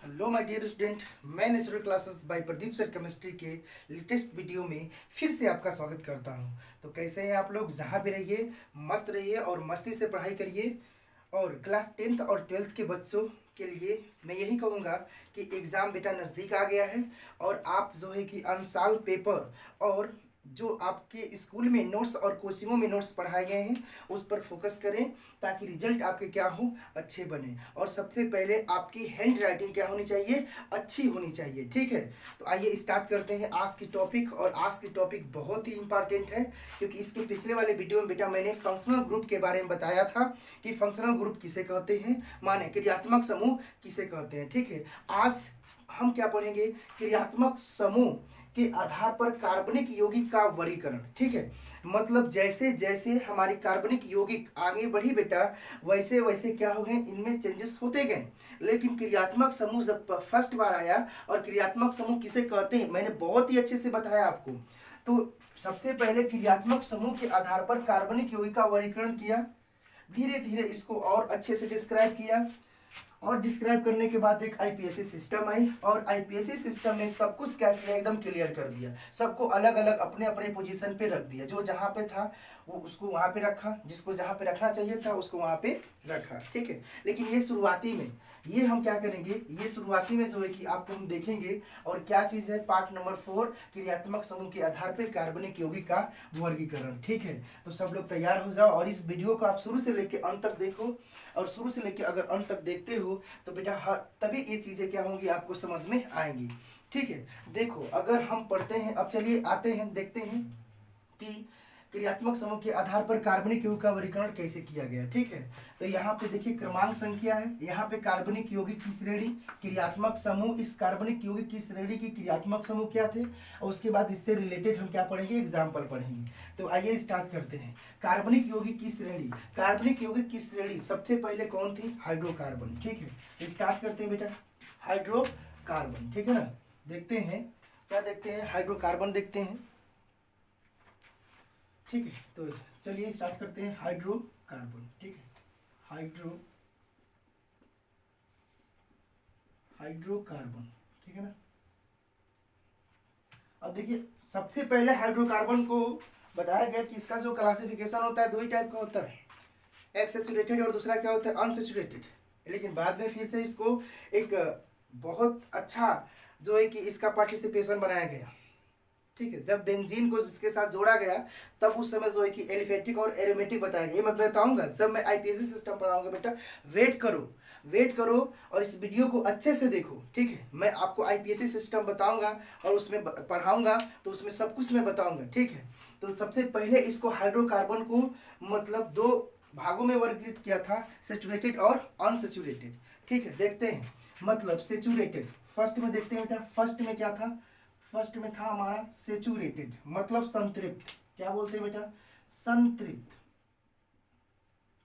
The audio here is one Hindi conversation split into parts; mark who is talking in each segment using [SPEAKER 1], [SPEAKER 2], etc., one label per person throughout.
[SPEAKER 1] हेलो माय डियर स्टूडेंट, मैं natural classes bye Pradeep sir chemistry के लेटेस्ट वीडियो में फिर से आपका स्वागत करता हूं। तो कैसे हैं आप लोग? जहां भी रहिए मस्त रहिए और मस्ती से पढ़ाई करिए। और क्लास 10th और 12th के बच्चों के लिए मैं यही कहूँगा कि एग्ज़ाम बेटा नज़दीक आ गया है और आप जो है कि अनसॉल्व पेपर और जो आपके स्कूल में नोट्स और कोचिंगों में नोट्स पढ़ाए गए हैं उस पर फोकस करें ताकि रिजल्ट आपके क्या हो, अच्छे बने। और सबसे पहले आपकी हैंड राइटिंग क्या होनी चाहिए, अच्छी होनी चाहिए। ठीक है, तो आइए स्टार्ट करते हैं आज की टॉपिक। और आज की टॉपिक बहुत ही इंपॉर्टेंट है क्योंकि इसके पिछले वाले वीडियो में बेटा मैंने फंक्शनल ग्रुप के बारे में बताया था कि फंक्शनल ग्रुप किसे कहते हैं, माने क्रियात्मक समूह किसे कहते हैं। ठीक है, आज हम क्या पढ़ेंगे, क्रियात्मक समूह के आधार पर कार्बनिक यौगिक का वर्गीकरण। ठीक है, मतलब जैसे जैसे हमारी कार्बनिक यौगिक आगे बढ़ी बेटा वैसे वैसे क्या हो गए, इनमें चेंजेस होते गए। लेकिन क्रियात्मक समूह जब फर्स्ट बार आया, और क्रियात्मक समूह किसे कहते हैं मैंने बहुत ही अच्छे से बताया आपको। तो सबसे पहले क्रियात्मक समूह के आधार पर कार्बनिक यौगिक का वर्गीकरण किया, धीरे धीरे इसको और अच्छे से डिस्क्राइब किया, और डिस्क्राइब करने के बाद एक आईपीएससी सिस्टम आई, और आईपीएससी सिस्टम ने सब कुछ क्या किया, एकदम क्लियर कर दिया। सबको अलग अलग अपने अपने पोजीशन पे रख दिया। जो जहाँ पे था वो उसको वहाँ पे रखा, जिसको जहाँ पे रखना चाहिए था उसको वहाँ पे रखा। ठीक है, लेकिन ये शुरुआती में ये हम क्या करेंगे, ये शुरुआती में जो है कि आपको हम देखेंगे। और क्या चीज़ है, पार्ट नंबर 4 क्रियात्मक समूह के आधार पर कार्बनिक यौगिक का वर्गीकरण। ठीक है, तो सब लोग तैयार हो जाओ और इस वीडियो को आप शुरू से लेकर अंत तक देखो। और शुरू से लेकर अगर अंत तक देखते हो तो बेटा हर तभी ये चीज़ें क्या होंगी, आपको समझ में आएंगी। ठीक है, देखो अगर हम पढ़ते हैं, अब चलिए आते हैं देखते हैं कि क्रियात्मक समूह के आधार पर कार्बनिक यौगिक का वर्गीकरण कैसे किया गया। ठीक है, तो यहाँ पे देखिए क्रमांक संख्या है, यहाँ पे कार्बनिक यौगिक की श्रेणी, क्रियात्मक समूह, इस कार्बनिक यौगिक की श्रेणी की क्रियात्मक समूह क्या थे, और उसके बाद इससे रिलेटेड हम क्या पढ़ेंगे, एग्जाम्पल पढ़ेंगे। तो आइए स्टार्ट करते हैं। कार्बनिक यौगिक की श्रेणी, कार्बनिक यौगिक की श्रेणी सबसे पहले कौन थी, हाइड्रोकार्बन। ठीक है, तो स्टार्ट करते हैं बेटा, हाइड्रोकार्बन। ठीक है ना, देखते हैं क्या देखते हैं, हाइड्रोकार्बन देखते हैं। ठीक है, तो चलिए स्टार्ट करते हैं हाइड्रोकार्बन। ठीक है, हाइड्रोकार्बन। ठीक है ना, अब देखिए सबसे पहले हाइड्रोकार्बन को बताया गया कि इसका जो क्लासिफिकेशन होता है दो ही टाइप का होता है, एक सैचुरेटेड और दूसरा क्या होता है, अनसैचुरेटेड। लेकिन बाद में फिर से इसको एक बहुत अच्छा जो है कि इसका पार्टिसिपेशन बनाया गया। ठीक है, जब बेंजीन को इसके साथ जोड़ा गया तब उस समय जो है कि एलिफेटिक और एरोमेटिक बताया गया। ये मैं बताऊंगा जब मैं आईपीएससी सिस्टम पढ़ाऊंगा बेटा, वेट करो वेट करो और इस वीडियो को अच्छे से देखो। ठीक है, मैं आपको आईपीएससी सिस्टम बताऊंगा और उसमें पढ़ाऊंगा तो उसमें सब कुछ मैं बताऊंगा। ठीक है, तो सबसे पहले इसको हाइड्रोकार्बन को मतलब दो भागों में वर्गीकृत किया था, सेचुरेटेड और अनसेचुरेटेड। ठीक है, देखते हैं मतलब सेचुरेटेड फर्स्ट में देखते हैं बेटा, फर्स्ट में क्या था, फर्स्ट में था हमारा सेचुरेटेड मतलब संतृप्त। क्या बोलते हैं बेटा, संतृप्त।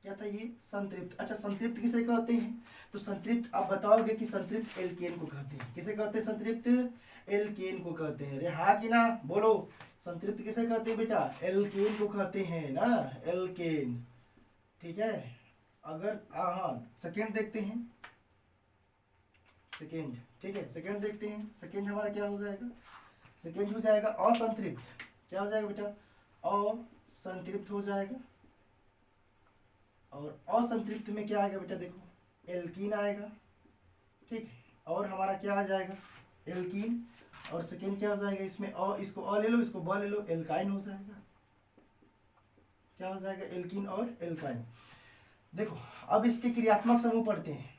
[SPEAKER 1] क्या था ये, संतृप्त। अच्छा संतृप्त किसे कहते हैं, तो संतृप्त आप बताओगे कि संतृप्त एल्केन को कहते हैं। किसे कहते हैं, संतृप्त एल्केन को कहते हैं। अरे हाँ कि ना, बोलो संतृप्त किसे कहते हैं बेटा, एल्केन को कहते हैं ना, एल्केन। ठीक है, अगर हाँ सेकेंड देखते हैं, सेकेंड। ठीक है, सेकेंड देखते हैं, सेकेंड हमारा क्या हो जाएगा, सेकेंड हो जाएगा असंतृप्त। क्या हो जाएगा बेटा, असंतृप्त हो जाएगा। और असंतृप्त में क्या आएगा बेटा, देखो एल्कीन आएगा। ठीक है, और हमारा क्या आ जाएगा, एल्कीन। और सेकेंड क्या हो जाएगा इसमें, इसको अ ले लो, इसको ब ले लो, एल्काइन हो जाएगा। क्या हो जाएगा, एल्कीन और एल्काइन। देखो अब इसके क्रियात्मक समूह पढ़ते हैं।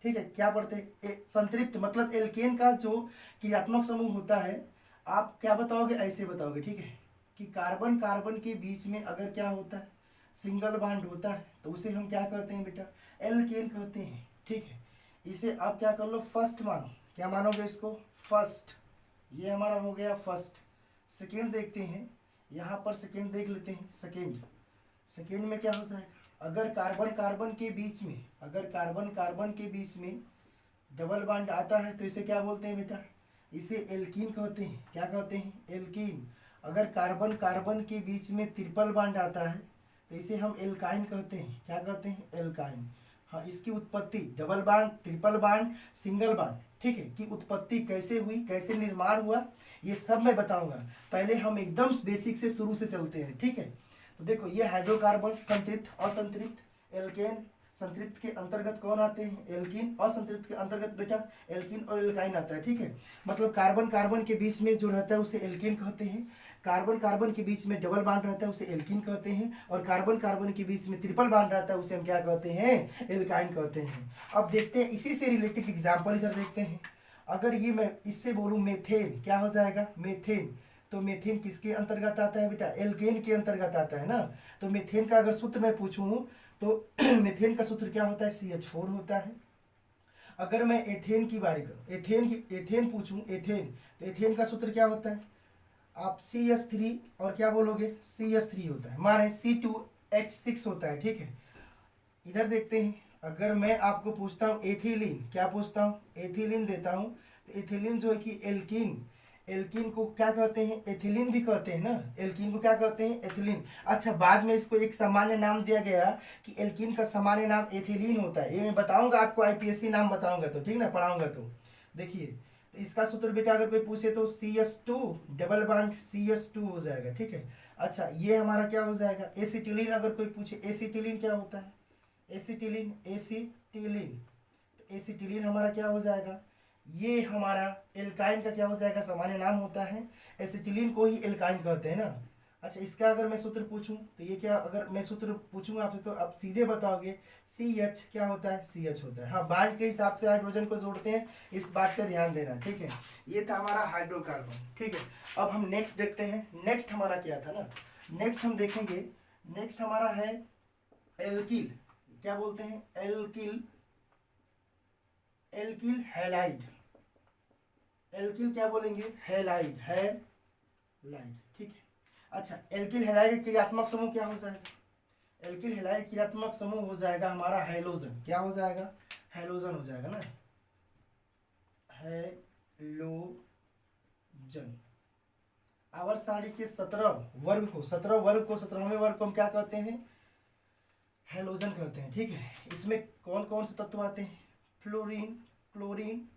[SPEAKER 1] ठीक है, क्या पढ़ते हैं, संतृप्त मतलब एल्केन का जो क्रियात्मक समूह होता है, आप क्या बताओगे, ऐसे बताओगे। ठीक है, कि कार्बन कार्बन के बीच में अगर क्या होता है, सिंगल बॉन्ड होता है तो उसे हम क्या कहते हैं बेटा, एल्केन कहते हैं। ठीक है, इसे आप क्या कर लो, फर्स्ट मानो। क्या मानोगे इसको, फर्स्ट। ये हमारा हो गया फर्स्ट। सेकेंड देखते हैं, यहाँ पर सेकेंड देख लेते हैं। सेकेंड, सेकेंड में क्या हो जाएगा, अगर कार्बन कार्बन के बीच में, अगर कार्बन कार्बन के बीच में डबल बॉन्ड आता है तो इसे क्या बोलते हैं बेटा, इसे एल्कीन कहते हैं। क्या कहते हैं, एल्कीन। अगर कार्बन कार्बन के बीच में ट्रिपल बॉन्ड आता है तो इसे हम एल्काइन कहते हैं। क्या कहते हैं, एल्काइन। हाँ, इसकी उत्पत्ति double bond, triple bond, single bond, ठीक है, की उत्पत्ति कैसे हुई, कैसे निर्माण हुआ, ये सब मैं बताऊंगा। पहले हम एकदम बेसिक से शुरू से चलते हैं, ठीक है। तो देखो ये हाइड्रोकार्बन संतृप्त, असंतृप्त, एल्केन, संतृप्त के अंतर्गत कौन आते हैं, एल्कीन, असंतृप्त के अंतर्गत बेटा एल्कीन और एल्काइन आता है, ठीक है। मतलब कार्बन कार्बन के बीच में जो रहता है उसे एल्कीन कहते हैं, कार्बन कार्बन के बीच में डबल बॉन्ड रहता है उसे एल्कीन कहते हैं, और कार्बन कार्बन के बीच में ट्रिपल बॉन्ड रहता है उसे हम क्या कहते हैं, एल्काइन कहते हैं। अब देखते हैं इसी से रिलेटेड एग्जाम्पल इधर देखते हैं। अगर ये मैं इससे बोलूँ मेथेन, क्या हो जाएगा मेथेन, तो मेथेन किसके अंतर्गत आता है बेटा, एल्केन के अंतर्गत आता है ना। तो मेथेन का अगर सूत्र मैं पूछूं तो मेथेन का सूत्र क्या होता है, CH4 होता है। अगर मैं एथेन की बारी करूँ, एथेन पूछूं, एथेन, तो एथेन का सूत्र क्या होता है, आप CH3 और क्या बोलोगे, CH3 होता है, माने C2H6 होता है, ठीक है। इधर देखते हैं, अगर मैं आपको पूछता हूँ एथिलीन, क्या पूछता हूँ, एथिलीन देता हूँ, तो एथिलीन जो है कि एल्कीन, एल्कीन को क्या कहते हैं, एथिलीन भी कहते हैं ना, एल्कीन को क्या कहते हैं, एथिलीन। अच्छा, बाद में इसको एक सामान्य नाम दिया गया कि एल्कीन का सामान्य नाम एथिलीन होता है, ये मैं बताऊंगा आपको, IPSC नाम बताऊंगा तो, ठीक ना, पढ़ाऊंगा तो। देखिए, तो इसका सूत्र बेटा अगर कोई पूछे तो CH2 डबल बॉन्ड CH2 हो जाएगा, ठीक है। अच्छा, ये हमारा क्या हो जाएगा, एसिटिलीन, अगर कोई पूछे एसिटिलीन क्या होता है, एसिटिलीन, एसिटिलीन, तो एसिटिलीन हमारा क्या हो जाएगा, ये हमारा एल्काइन का क्या हो जाएगा, सामान्य नाम होता है, एसिटिलीन को ही एल्काइन कहते हैं ना। अच्छा, इसका अगर मैं सूत्र पूछूं तो ये क्या, अगर मैं सूत्र पूछूंगा आपसे तो आप सीधे बताओगे CH क्या होता है, CH होता है। हाँ, बॉन्ड के हिसाब से हाइड्रोजन को जोड़ते हैं, इस बात का ध्यान देना, ठीक है। ये था हमारा हाइड्रोकार्बन, ठीक है। अब हम नेक्स्ट देखते हैं, नेक्स्ट हमारा क्या था ना, नेक्स्ट हम देखेंगे, नेक्स्ट हमारा है एल्किल, क्या बोलते हैं, एल्किल, एल्किल हैलाइड, एल्किल क्या बोलेंगे, हैलाइड, हैलाइड, ठीक है। अच्छा, एल्किल हैलाइड का क्रियात्मक समूह क्या हो जाएगा, एल्किल हैलाइड क्रियात्मक समूह हो जाएगा हमारा हैलोजन, क्या हो जाएगा, हैलोजन हो जाएगा ना, हैलोजन। आवर्त सारणी के 17 वर्ग को, 17वें वर्ग को हम क्या कहते हैं, हैलोजन कहते हैं, ठीक है। इसमें कौन कौन से तत्व आते हैं, फ्लोरीन, क्लोरीन,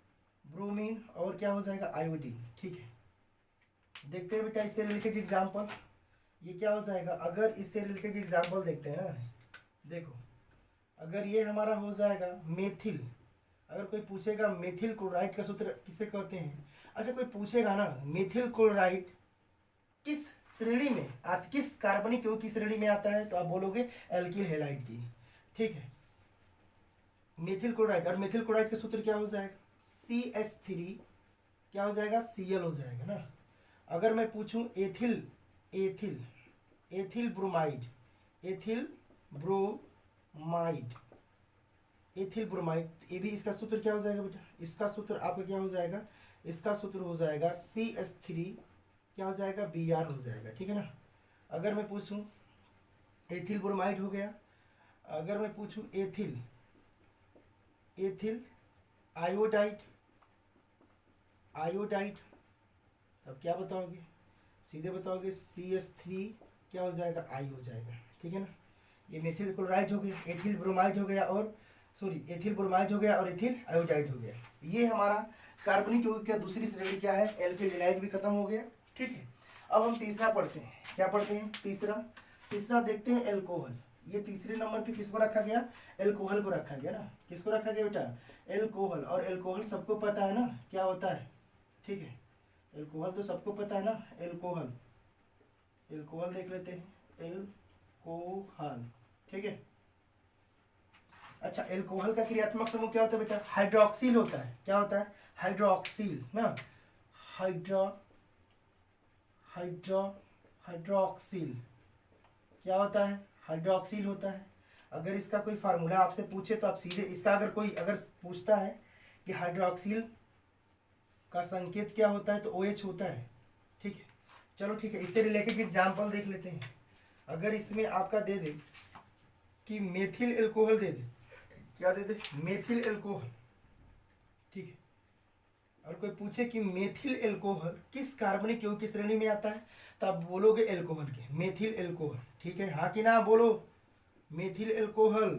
[SPEAKER 1] ब्रोमीन और क्या हो जाएगा, आयोडीन, ठीक है। देखते हैं बेटा इससे रिलेटेड एग्जाम्पल, ये क्या हो जाएगा, अगर इससे रिलेटेड एग्जाम्पल देखते हैं ना, देखो अगर ये हमारा हो जाएगा मेथिल, अगर कोई पूछेगा मेथिल क्लोराइड का सूत्र किसे कहते हैं, अच्छा कोई पूछेगा ना मेथिल क्लोराइड किस श्रेणी में किस कार्बनिक यौगिक की श्रेणी में आता है, तो आप बोलोगे एल्किल हैलाइड की, ठीक है। मेथिल क्लोराइड, और मेथिल क्लोराइड का सूत्र क्या हो जाएगा, CH3 क्या हो जाएगा, Cl हो जाएगा ना। अगर मैं पूछूं ethyl, ethyl, ethyl bromide, ethyl bromide, ethyl bromide, ये भी इसका सूत्र क्या हो जाएगा बेटा, इसका सूत्र आपका क्या हो जाएगा, इसका सूत्र हो जाएगा CH3 क्या हो जाएगा, Br हो जाएगा, ठीक है ना। अगर मैं पूछूं एथिल ब्रोमाइड हो गया, अगर मैं पूछूं एथिल, एथिल आयोडाइड, आयोडाइड, तब क्या बताओगे, सीधे बताओगे CH3 क्या हो जाएगा, I हो जाएगा, ठीक है ना। ये मेथिल क्लोराइड हो गया, एथिल ब्रोमाइड हो गया, और सॉरी एथिल ब्रोमाइड हो गया और एथिल आयोडाइड हो गया। ये हमारा कार्बनिक यौगिक का दूसरी श्रेणी क्या है, एल्किल हैलाइड भी खत्म हो गया, ठीक है। अब हम तीसरा पढ़ते हैं, क्या पढ़ते हैं, तीसरा देखते हैं एल्कोहल। ये तीसरे नंबर पे किसको रखा गया, एल्कोहल को रखा गया ना, किसको रखा गया बेटा, एल्कोहल। और एल्कोहल सबको पता है ना क्या होता है, ठीक है, एल्कोहल तो सबको पता है ना, एल्कोहल, एल्कोहल देख लेते हैं, एल्कोहल, ठीक है। अच्छा, एल्कोहल का क्रियात्मक समूह क्या होता है बेटा, हाइड्रोक्सिल होता है, क्या होता है, हाइड्रोक्सिल ना, हाइड्रोक्सिल क्या होता है, हाइड्रोक्सिल होता है। अगर इसका कोई फार्मूला आपसे पूछे तो आप सीधे इसका, अगर कोई अगर पूछता है कि हाइड्रोक्सिल का संकेत क्या होता है तो OH होता है, ठीक है। चलो ठीक है, इससे रिलेटेड एग्जाम्पल देख लेते हैं। अगर इसमें आपका दे दे कि मेथिल एल्कोहल दे दे, क्या दे दे, मेथिल एल्कोहल, ठीक है। और कोई पूछे कि मेथिल एल्कोहल किस कार्बनिक यौगिक की श्रेणी में आता है, तो आप बोलोगे एल्कोहल के, मेथिल एल्कोहल, ठीक है, हाँ कि ना बोलो, मेथिल एल्कोहल।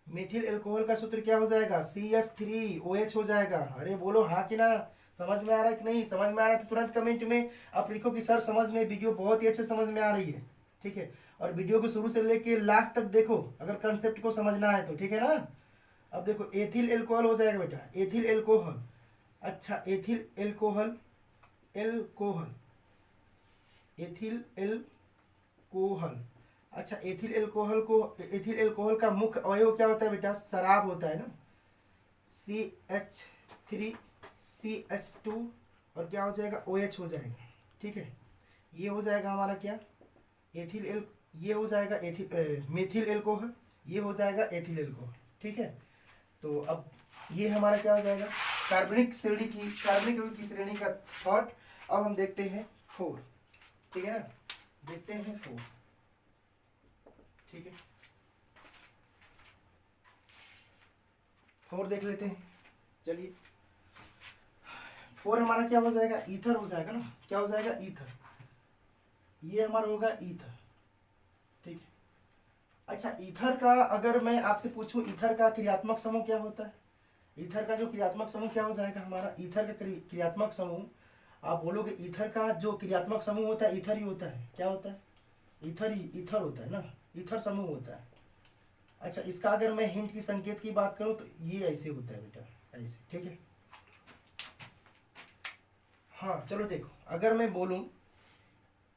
[SPEAKER 1] मेथिल एल्कोहल का सूत्र क्या हो जाएगा, CH3OH हो जाएगा। अरे बोलो हाँ कि ना, समझ में आ रहा है कि नहीं? समझ में आ रहा है तो तुरंत कमेंट में आप लिखो कि सर समझ में, वीडियो बहुत ही अच्छे समझ में आ रही है। ठीक है, और वीडियो को शुरू से लेके लास्ट तक देखो अगर कंसेप्ट को समझना है तो, ठीक है ना। अब देखो एथिल एल्कोहल हो जाएगा बेटा, एथिल एल्कोहल। अच्छा ethyl alcohol, alcohol, ethyl alcohol. अच्छा एथिल एल्कोहल को, एथिल एल्कोहल का मुख्य अवयव क्या होता है बेटा, शराब होता है ना, CH3CH2 और क्या हो जाएगा, OH हो जाएगा। ठीक है, ये हो जाएगा हमारा क्या, एथिल एल, ये हो जाएगा मेथिल एल्कोहल, ये हो जाएगा एथिल एल्कोहल। ठीक है, तो अब ये हमारा क्या हो जाएगा, कार्बनिक श्रेणी की, कार्बनिक यौगिक की श्रेणी का थॉट। अब हम देखते हैं 4, ठीक है ना, देखते हैं 4। ठीक है, 4 देख लेते हैं। चलिए 4 हमारा क्या हो जाएगा, ईथर हो जाएगा ना, क्या हो जाएगा, ईथर। ये हमारा होगा ईथर। ठीक है, अच्छा ईथर का अगर मैं आपसे पूछूं, ईथर का क्रियात्मक समूह क्या होता है, ईथर का जो क्रियात्मक समूह क्या हो जाएगा हमारा, ईथर का क्रियात्मक समूह, आप बोलोगे ईथर का जो क्रियात्मक समूह होता है ईथर ही होता है। क्या होता है, ईथर ही, ईथर होता है ना, ईथर समूह होता है। अच्छा इसका अगर मैं हिंट की संकेत की बात करूं तो ये ऐसे होता है बेटा, ऐसे। ठीक है, हाँ चलो देखो, अगर मैं बोलूं,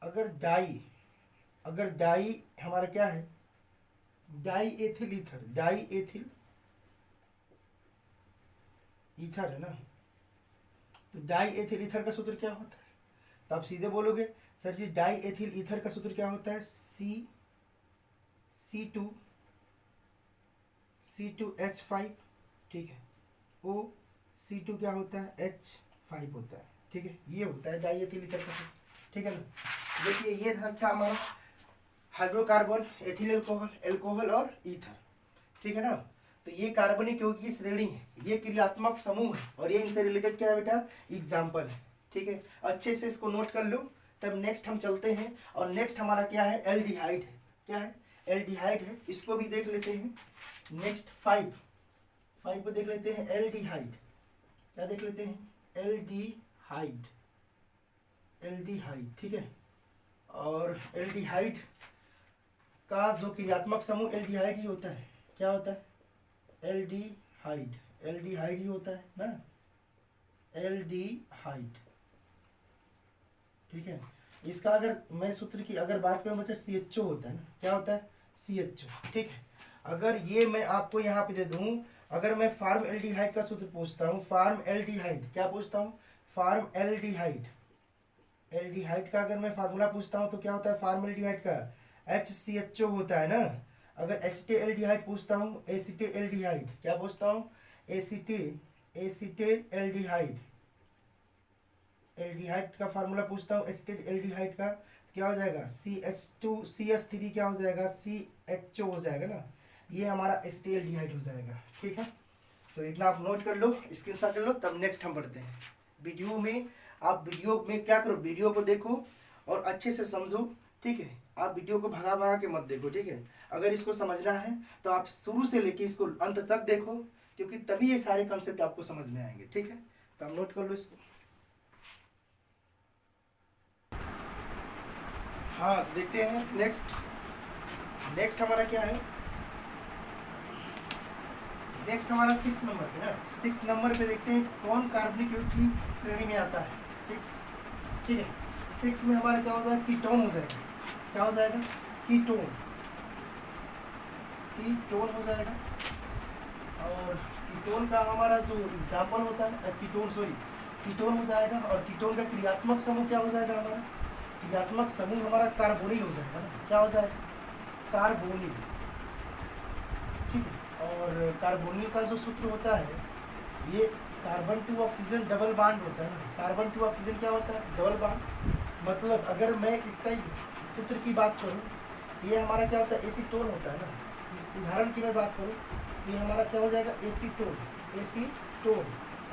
[SPEAKER 1] अगर डाई, अगर डाई हमारा क्या है, die ethyl ether, die ethyl ether है ना, तो डाई एथिल ईथर का सूत्र क्या होता है, तो आप सीधे बोलोगे सर जी डाई एथिल ईथर का सूत्र क्या होता है, C2H5। ठीक है, O C2 क्या होता है, H5 होता है। ठीक है, ये होता है डाई एथिल ईथर का सूत्र। ठीक है ना, देखिए ये था हमारा हाइड्रोकार्बन, एथिल एल्कोहल, एल्कोहल और ईथर। ठीक है ना, तो ये कार्बनिक यौगिक की श्रेणी है, ये क्रियात्मक समूह है और ये इनसे रिलेटेड क्या है बेटा, एग्जाम्पल है। ठीक है, अच्छे से इसको नोट कर लो। तब नेक्स्ट हम चलते हैं, और नेक्स्ट हमारा क्या है, एल्डिहाइड है। क्या है, एल्डिहाइड है, इसको भी देख लेते हैं। नेक्स्ट 5 को देख लेते हैं, एल्डिहाइड। क्या देख लेते हैं, एल्डिहाइड, एल्डिहाइड। ठीक है, और एल्डिहाइड का जो क्रियात्मक समूह एल्डिहाइड ही होता है। क्या होता है, एल्डिहाइड, एल्डिहाइड ही होता है ना, एल्डिहाइड। ठीक है, इसका अगर मैं सूत्र की अगर बात करूं मतलब CHO होता है ना, क्या होता है, CHO। ठीक है, अगर ये मैं आपको यहाँ पे दे दूं, अगर मैं फार्म एल्डिहाइड का सूत्र पूछता हूँ, फार्म एल्डिहाइड, क्या पूछता हूँ, फार्म एल्डिहाइड, एल्डिहाइड का अगर मैं फार्मूला पूछता हूँ तो क्या होता है, फार्म एल्डिहाइड का HCHO होता है ना। अगर एसिटेल्डिहाइड पूछता हूँ, एसिटेल्डिहाइड, क्या पूछता हूँ, एसिटेल्डिहाइड, एल्डिहाइड का फार्मूला पूछता हूँ एसिटेल्डिहाइड का, क्या हो जाएगा, CH3 क्या हो जाएगा, CHO हो जाएगा ना, ये हमारा एसिटेल्डिहाइड हो जाएगा। ठीक है, तो इतना आप नोट कर लो, स्क्रीनशॉट कर लो। तब नेक्स्ट हम बढ़ते हैं वीडियो में। आप वीडियो में क्या करो, वीडियो को देखो और अच्छे से समझो। ठीक है, आप वीडियो को भगा भगा के मत देखो। ठीक है, अगर इसको समझना है तो आप शुरू से लेके इसको अंत तक देखो, क्योंकि तभी ये सारे कॉन्सेप्ट आपको समझ में आएंगे। ठीक है, तो आप नोट कर लो इसको। हाँ तो देखते हैं नेक्स्ट हमारा क्या है, नेक्स्ट हमारा 6 नंबर पे ना, 6 नंबर पे देखते हैं कौन कार्बनिक यौगिक की श्रेणी में आता है, 6। ठीक है, 6 में हमारा क्या हो जाएगा, कीटोन हो जाएगा। क्या हो जाएगा, कीटोन, कीटोन हो जाएगा। और कीटोन का हमारा जो एग्जाम्पल होता है, कीटोन हो जाएगा। और कीटोन का क्रियात्मक समूह क्या हो जाएगा, हमारा क्रियात्मक समूह हमारा कार्बोनिल हो जाएगा ना। क्या हो जाएगा, कार्बोनिल। ठीक है, और कार्बोनिल का जो सूत्र होता है, ये carbon to oxygen double bond होता है ना। कार्बन टू ऑक्सीजन क्या होता है, डबल बॉन्ड। मतलब अगर मैं इसका सूत्र की बात करूँ, ये हमारा क्या होता है, एसीटोन होता है ना। उदाहरण की मैं बात करूँ, ये हमारा क्या हो जाएगा, एसीटोन, एसीटोन।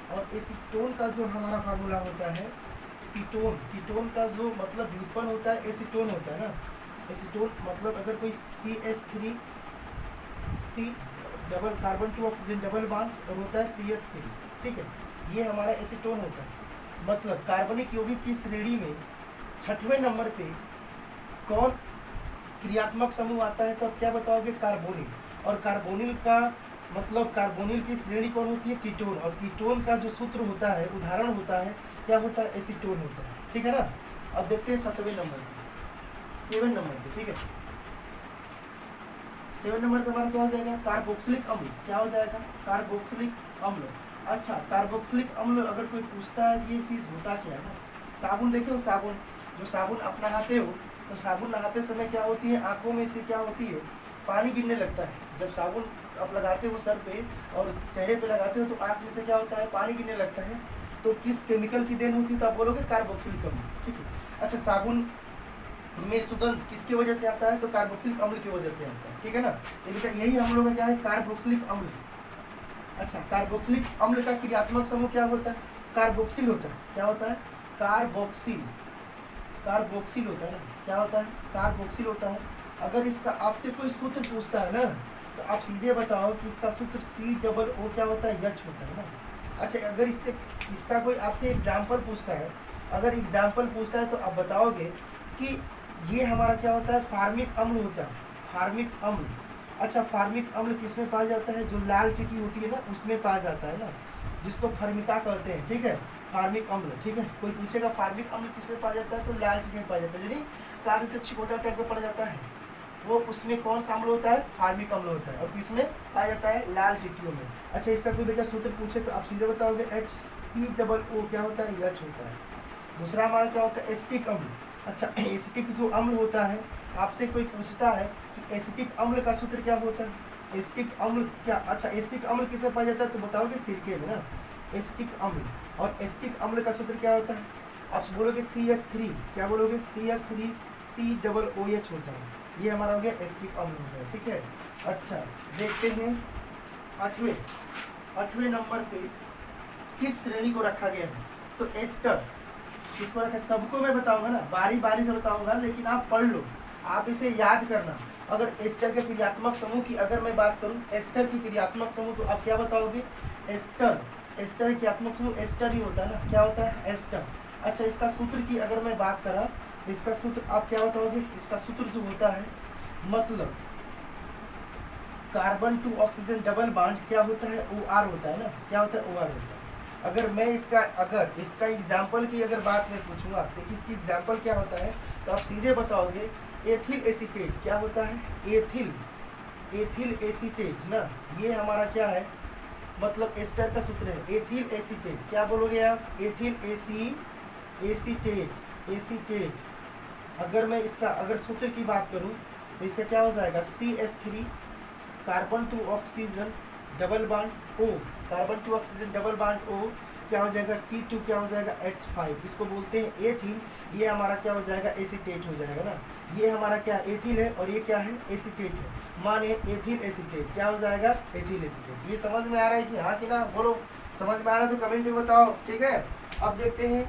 [SPEAKER 1] और एसीटोन का जो हमारा फार्मूला होता है, कीटोन, कीटोन का जो मतलब व्युत्पन्न होता है एसीटोन होता है ना। एसीटोन मतलब अगर कोई CH3 double carbon to oxygen double bond और होता है CH3, ठीक है। ये हमारा एसीटोन होता है। मतलब कार्बनिक यौगिक की श्रेणी में 6वें नंबर पे कौन क्रियात्मक समूह आता है, तो आप क्या बताओगे, कार्बोनिल। और कार्बोनिल का मतलब कार्बोनिल की श्रेणी कौन होती है, कीटोन। और कीटोन का जो सूत्र होता है, उदाहरण होता है, क्या होता है, एसीटोन होता है, ठीक है ना। अब देखते हैं 7वें नंबर पे, 7 नंबर पे, ठीक है। 7 नंबर पे हमारा क्या हो जाएगा, कार्बोक्सिलिक अम्ल। क्या हो जाएगा, कार्बोक्सिलिक अम्ल। अच्छा, कार्बोक्सिलिक अम्ल अगर कोई पूछता है कि ये चीज़ होता क्या है ना, साबुन देखे हो, साबुन, जो साबुन आप नहाते हो, तो साबुन नहाते समय क्या होती है, आंखों में से क्या होती है, पानी गिरने लगता है। जब साबुन आप लगाते हो सर पे और चेहरे पे लगाते हो तो आंख में से क्या होता है, पानी गिरने लगता है। तो किस केमिकल की देन होती है, तो आप बोलोगे कार्बोक्सिलिक अम्ल, ठीक है। अच्छा, साबुन में सुगंध किसकी वजह से आता है, तो कार्बोक्सिलिक अम्ल की वजह से आता है, ठीक है ना। तो बेटा यही हम लोग का क्या है, कार्बोक्सिलिक अम्ल। अच्छा, कार्बोक्सिलिक अम्ल का क्रियात्मक समूह क्या होता है, कार्बोक्सिल होता है। क्या होता है, कार्बोक्सिल, कार्बोक्सिल होता है ना। क्या होता है, कार्बोक्सिल होता है। अगर इसका आपसे कोई सूत्र पूछता है ना, तो आप सीधे बताओ कि इसका सूत्र COO क्या होता है, H होता है ना। अच्छा, अगर इससे इसका कोई आपसे एग्जाम्पल पूछता है, अगर एग्जाम्पल पूछता है तो आप बताओगे कि ये हमारा क्या होता है, फार्मिक अम्ल होता है, फार्मिक अम्ल। अच्छा, फार्मिक अम्ल किस में पाया जाता है, जो लाल चीटी होती है ना, उसमें पाया जाता है ना, जिसको फर्मिका कहते हैं, ठीक है, फार्मिक अम्ल, ठीक है। कोई पूछेगा फार्मिक अम्ल किस में पाया जाता है, तो लाल चीटी में पाया जाता है, यानी कार्य का छिकोटा टाइप का पड़ जाता है, वो उसमें कौन सा अम्ल होता है, फार्मिक अम्ल होता है। और किसमें पाया जाता है, लाल चीटियों में। अच्छा, इसका कोई बेटा सूत्र पूछे तो आप सीधे बताओगे HCOO क्या होता है, H होता है। दूसरा हमारा क्या होता है, एसिटिक अम्ल। अच्छा, एसिटिक जो अम्ल होता है, आपसे कोई पूछता है कि एसिटिक अम्ल का सूत्र क्या होता है, एसिटिक अम्ल क्या, अच्छा एसिटिक अम्ल किसमें पाया जाता है, तो बताओगे सिरके में ना, एसिटिक अम्ल। और एसिटिक अम्ल का सूत्र क्या होता है, आप बोलोगे CH3, क्या बोलोगे, CH3 COOH होता है। ये हमारा हो गया एसिटिक अम्ल हो गया, ठीक है। अच्छा, देखते हैं 8वें नंबर पे किस श्रेणी को रखा गया है, तो एस्टर। किसको रखा, सबको मैं बताऊंगा ना, बारी बारी से बताऊंगा, लेकिन आप पढ़ लो, आप इसे याद करना। अगर एस्टर के क्रियात्मक समूह की अगर मैं बात करूं, एस्टर की क्रियात्मक समूह, तो आप क्या बताओगे, एस्टर। एस्टर क्रियात्मक समूह एस्टर ही होता है ना, क्या होता है, एस्टर। अच्छा, इसका सूत्र की अगर मैं बात करा, तो इसका सूत्र आप क्या बताओगे, इसका सूत्र जो होता है, मतलब carbon to oxygen double bond क्या होता है, OR होता है ना। क्या होता है, OR होता है। अगर मैं इसका एग्जाम्पल की अगर बात मैं पूछूंगा आपसे कि इसकी एग्जाम्पल क्या होता है, तो आप सीधे बताओगे एथिल एसीटेट। क्या होता है, एथिल एसीटेट ना, ये हमारा क्या है, मतलब एस्टर का सूत्र है, एथिल एसीटेट। क्या बोलोगे आप, एथिल एसीटेट। अगर मैं इसका अगर सूत्र की बात करूं, तो इसका क्या हो जाएगा, CH3 carbon to oxygen double bond O, carbon to oxygen double bond O क्या हो जाएगा, C2 क्या हो जाएगा, H5। इसको बोलते हैं एथिल। ये हमारा क्या हो जाएगा, एसीटेट हो जाएगा ना। ये हमारा क्या एथिल है और ये क्या है, एसीटेट है। माने एथिल एसीटेट क्या हो जाएगा, एथिल एसीटेट। ये समझ में आ रहा है कि हाँ कि ना, बोलो समझ में आ रहा है तो कमेंट में बताओ, ठीक है। अब देखते हैं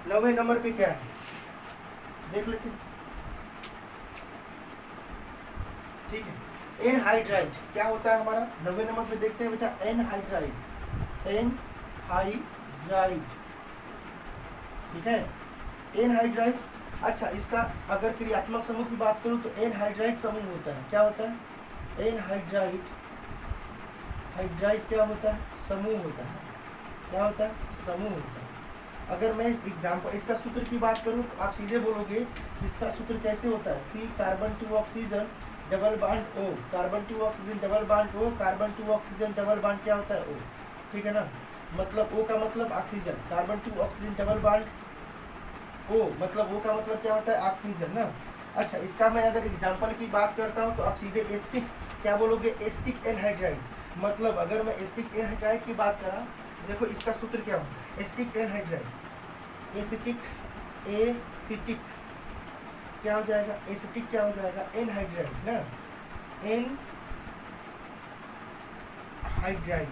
[SPEAKER 1] 9वें नंबर पे क्या है, देख लेते हैं, ठीक है। एनहाइड्राइड क्या होता है हमारा, 9वें नंबर पे देखते हैं बेटा, एनहाइड्राइड, ठीक है, एनहाइड्राइड। अच्छा, इसका अगर क्रियात्मक समूह की बात करूं, तो एनहाइड्राइड समूह होता है। क्या होता है, एनहाइड्राइड, हाइड्राइड क्या होता है, समूह होता है। क्या होता है, समूह होता है। अगर मैं इस एग्जाम्पल इसका सूत्र की बात करूं, तो आप सीधे बोलोगे इसका सूत्र कैसे होता है, C carbon to oxygen double bond O, carbon to oxygen double bond O, carbon to oxygen double bond क्या होता है, O, ठीक है ना। मतलब O का मतलब oxygen, carbon to oxygen double bond O, मतलब O का मतलब क्या होता है, ऑक्सीजन ना। अच्छा, इसका मैं अगर एग्जाम्पल की बात करता हूँ, तो आप सीधे एस्टिक क्या बोलोगे, एस्टिक एनहाइड्राइड। मतलब अगर मैं एस्टिक एनहाइड्राइड की बात करा, देखो इसका सूत्र क्या होता है, एस्टिक एनहाइड्राइड, एसिटिक क्या हो जाएगा, एसिटिक क्या हो जाएगा, एनहाइड्राइड ना, एनहाइड्राइड,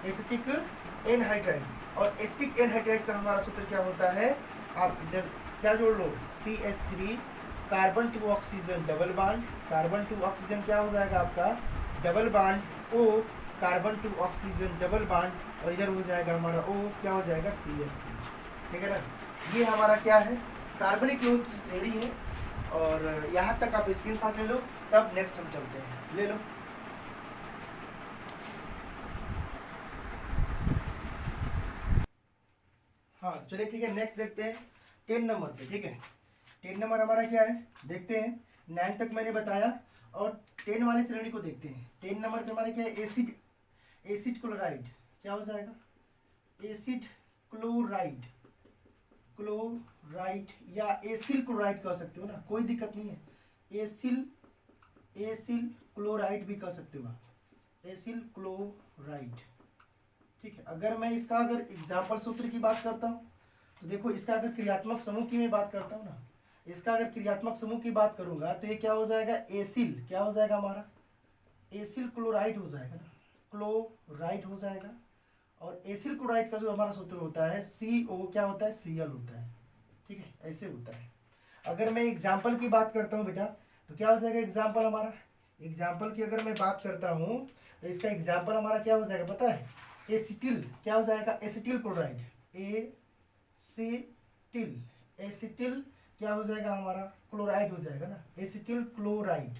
[SPEAKER 1] एसिटिक एनहाइड्राइड। और एसिटिक एनहाइड्राइड का हमारा सूत्र क्या होता है, आप इधर क्या जोड़ लो, CH3 carbon to oxygen double bond, carbon to oxygen क्या हो जाएगा आपका double bond O, carbon to oxygen double bond, और इधर हो जाएगा हमारा O, क्या हो जाएगा CH3। ठीक है ना, ये हमारा क्या है कार्बनिक यौगिक की श्रेणी है। और यहाँ तक आप स्क्रीनशॉट ले लो, तब नेक्स्ट हम चलते हैं, ले लो। हाँ चलिए ठीक है, नेक्स्ट देखते हैं 10 नंबर पे। ठीक है, 10 नंबर हमारा क्या है देखते हैं। 9 तक मैंने बताया, और 10 वाली श्रेणी को देखते हैं। 10 नंबर पे हमारा क्या है एसिड, एसिड क्लोराइड क्या हो जाएगा एसिड क्लोराइड, क्लोराइड या एसिल क्लोराइड कह सकते हो ना, कोई दिक्कत नहीं है। एसिल, एसिल क्लोराइड भी कह सकते हो आप, एसिल क्लोराइड। ठीक है, अगर मैं इसका अगर एग्जाम्पल सूत्र की बात करता हूँ तो देखो, इसका अगर क्रियात्मक समूह की मैं बात करता हूँ ना, इसका अगर क्रियात्मक समूह की बात करूंगा तो ये क्या हो जाएगा एसिल, क्या हो जाएगा हमारा एसिल क्लोराइड हो जाएगा ना, क्लोराइड हो जाएगा। और एसिल क्लोराइड का जो हमारा सूत्र होता है CO, क्या होता है Cl होता है। ठीक है, ऐसे होता है। अगर मैं एग्जाम्पल की बात करता हूँ बेटा, तो क्या हो जाएगा एग्जाम्पल हमारा, एग्जाम्पल की अगर मैं बात करता हूँ तो इसका एग्जाम्पल हमारा क्या हो जाएगा पता है एसिटिल, क्या हो जाएगा एसिटिल क्लोराइड, एसिटिल, एसिटिल क्या हो जाएगा हमारा क्लोराइड हो जाएगा ना, एसिटिल क्लोराइड,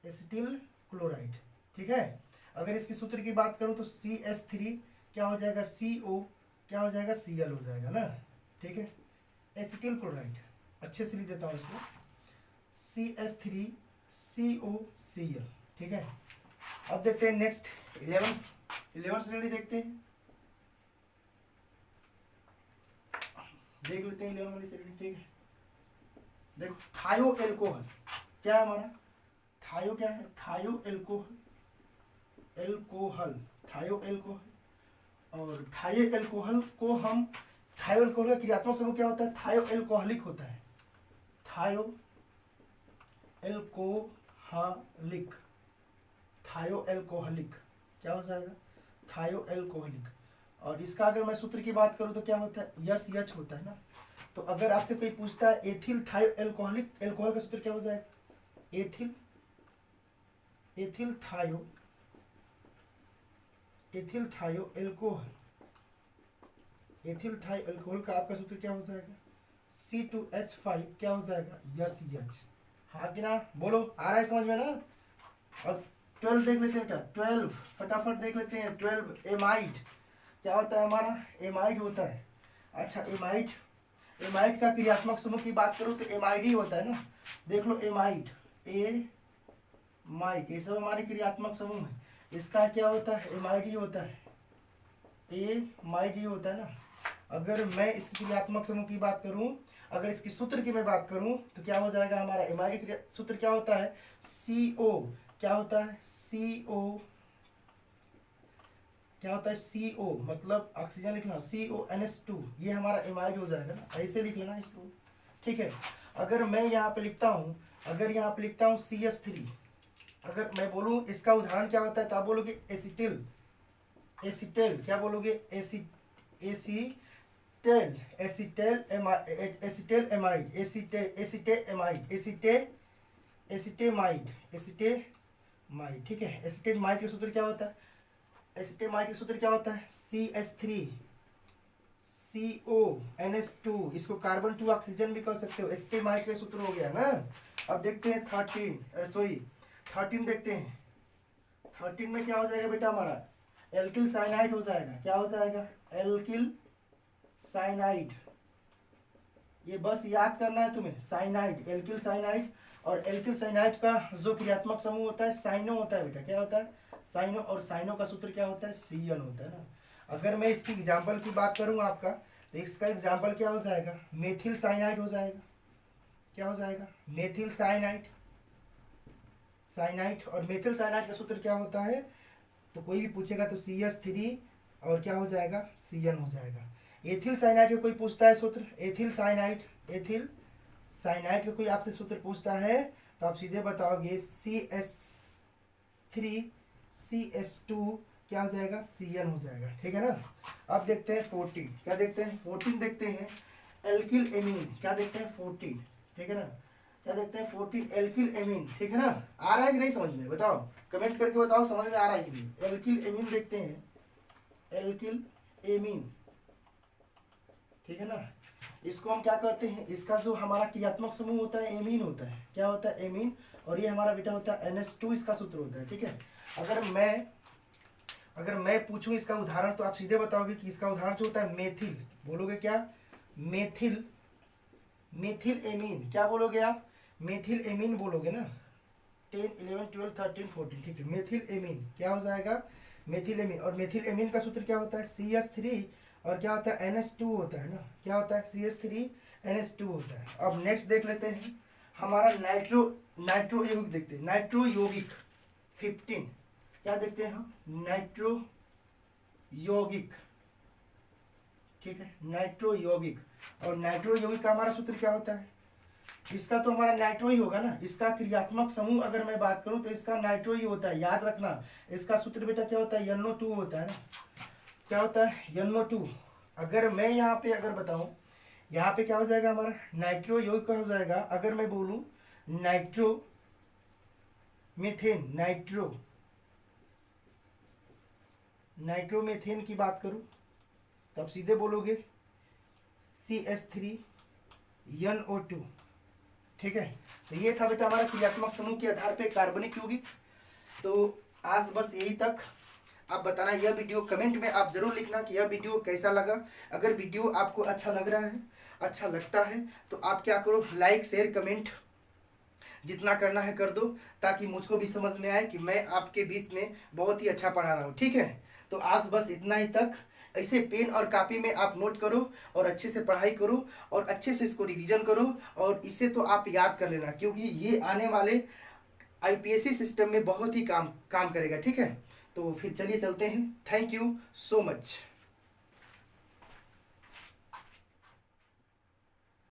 [SPEAKER 1] एसिटिल क्लोराइड। ठीक है, अगर इसकी सूत्र की बात करूं तो CH3 क्या हो जाएगा CO, क्या हो जाएगा Cl हो जाएगा ना। ठीक है, एसिटिल क्लोराइड अच्छे से लिख देता हूँ इसको, CH3 CO Cl। ठीक है, अब देखते हैं नेक्स्ट 11 श्रेणी देखते हैं, देख लेते हैं 11 वाली श्रेणी। ठीक है, देखो थायो एल्कोहल क्या है हमारा, थायो क्या है थायो एल्कोहल, एल्कोहल, थायो एल्कोहल। और थायो एल्कोहल को हम, थायो एल्कोहल का क्रियात्मक समूह क्या होता है थायो एल्कोहलिक होता है, थायो एल्कोहलिक, थायो एल्कोहलिक क्या हो जाएगा थायो एल्कोहलिक। और इसका अगर मैं सूत्र की बात करूं तो क्या होता है SH होता है ना। तो अगर आपसे कोई पूछता है एथिल थायो एल्कोहलिक, एल्कोहल का सूत्र क्या हो जाएगा एथिल, एथिल थायो, एथिल थायो एल्कोहल, एथिल थायो एल्कोहल का आपका सूत्र क्या हो जाएगा C2H5 क्या हो जाएगा SH। हाँ कि ना, बोलो आ रहा है समझ में ना। अब 12 देख लेते हैं क्या, 12 फटाफट देख लेते हैं। 12 एमाइड क्या होता है हमारा एमाइड होता है। अच्छा एमाइड, एमाइड का क्रियात्मक समूह की बात करूँ तो एमाइड ही होता है ना, देख लो एमाइड, एमाइड ये सब हमारे क्रियात्मक समूह है। इसका क्या होता है एमाइड ही होता है, एमाइड ही होता है ना। अगर मैं इसकी क्रियात्मक समूह की बात करूं, अगर इसकी सूत्र की मैं बात करूं तो क्या हो जाएगा हमारा एमाइड सूत्र क्या होता है CO, क्या होता है CO, क्या होता है CO मतलब ऑक्सीजन लिखना CONH2, ये हमारा एमाइड हो जाएगा ना, ऐसे लिख लेना इसको। ठीक है, अगर मैं यहाँ पे लिखता हूँ, अगर यहाँ पे लिखता हूँ CH3, अगर मैं बोलूँ इसका उदाहरण क्या होता है तो आप बोलोगे एसिटिल, एसिटेल क्या बोलोगे एसिटेल, एसिटेल एसिटेल एमाइड, एसिटेमाइड, एसिटेमाइड, एसिटेमाइड। ठीक है, एसिटेमाइड का सूत्र क्या होता है, एसिटेमाइड का सूत्र क्या होता है CH3 CONH2, इसको कार्बन टू ऑक्सीजन भी कह सकते हो, एसिटेमाइड का सूत्र हो गया ना। अब देखते हैं 13 देखते हैं। 13 में क्या हो जाएगा बेटा हमारा एल्किल साइनाइड हो जाएगा, क्या हो जाएगा एल्किल साइनाइड, ये बस याद करना है तुम्हें साइनाइड, एल्किल साइनाइड। और एल्किल साइनाइड का जो क्रियात्मक समूह होता है साइनो होता है बेटा, क्या होता है साइनो, और साइनो का सूत्र क्या होता है Cl होता है ना। अगर मैं इसकी एग्जाम्पल की बात करूँ आपका तो इसका एग्जाम्पल क्या हो जाएगा मेथिल साइनाइड हो जाएगा, क्या हो जाएगा मेथिल साइनाइड, साइनाइड। और मेथिल साइनाइड का सूत्र क्या होता है तो कोई भी पूछेगा तो CH3 और क्या हो जाएगा Cl हो जाएगा। एथिल साइनाइड का कोई पूछता है सूत्र, एथिल साइनाइड, एथिल साइनाइड का कोई आपसे सूत्र पूछता है तो आप सीधे बताओगे CH3CH2 क्या हो जाएगा Cl हो जाएगा। ठीक है ना। अब देखते हैं 14, क्या देखते हैं 14 देखते हैं एल्किल एमीन, क्या देखते हैं 14। ठीक है ना, क्या देखते हैं 14 एल्किल एमीन, ठीक है ना। आ रहा है कि नहीं समझ में, बताओ कमेंट करके बताओ समझ में आ रहा है कि नहीं। एल्किल एमीन देखते हैं, एल्किल एमीन, ठीक है ना। इसको हम क्या कहते हैं, इसका जो हमारा क्रियात्मक समूह होता है एमीन होता है, क्या होता है एमीन, और ये हमारा बेटा होता है NH2, इसका सूत्र होता है, ठीक है। अगर मैं पूछूं इसका उदाहरण तो आप सीधे बताओगे कि इसका उदाहरण जो होता है मेथिल, बोलोगे क्या, मेथिल, मेथिल एमीन, क्या बोलोगे आप, मेथिल एमीन बोलोगे ना। 10 11 12 13 14, ठीक है। मेथिल एमीन क्या हो जाएगा, मेथिल एमीन। और मेथिल एमीन का सूत्र क्या होता है CH3, और क्या होता है NH2 होता है ना, क्या होता है CH3 NH2 होता है। अब नेक्स्ट देख लेते हैं हमारा नाइट्रो यौगिक देखते हैं, नाइट्रो यौगिक 15, क्या देखते हैं हम, नाइट्रो यौगिक, ठीक है, नाइट्रो यौगिक। और नाइट्रो यौगिक का हमारा सूत्र क्या होता है, इसका तो हमारा नाइट्रो ही होगा ना। इसका क्रियात्मक समूह अगर मैं बात करूं तो इसका नाइट्रो ही होता है, याद रखना। इसका सूत्र बेटा क्या होता है, NO2 होता है ना, क्या होता है NO2। अगर मैं यहाँ पे अगर बताऊं, यहाँ पे क्या हो जाएगा हमारा नाइट्रो यौगिक का हो जाएगा, अगर मैं बोलूं नाइट्रो मीथेन, नाइट्रोमेथेन की बात करूं तो आप सीधे बोलोगे CH3 NO2, ठीक है। तो ये था बेटा हमारा क्रियात्मक समूह के आधार पे कार्बनिक यौगिक। तो आज बस यही तक। आप बताना यह वीडियो, कमेंट में आप जरूर लिखना कि यह वीडियो कैसा लगा। अगर वीडियो आपको अच्छा लग रहा है, अच्छा लगता है, तो आप क्या करो, लाइक शेयर कमेंट जितना करना है कर दो, ताकि मुझको भी समझ में आए कि मैं आपके बीच में बहुत ही अच्छा पढ़ा रहा हूँ, ठीक है। तो आज बस इतना ही तक। ऐसे पेन और कॉपी में आप नोट करो और अच्छे से पढ़ाई करो और अच्छे से इसको रिवीजन करो, और इसे तो आप याद कर लेना, क्योंकि ये आने वाले IPSC सिस्टम में बहुत ही काम करेगा, ठीक है। तो फिर चलिए चलते हैं। Thank you so much.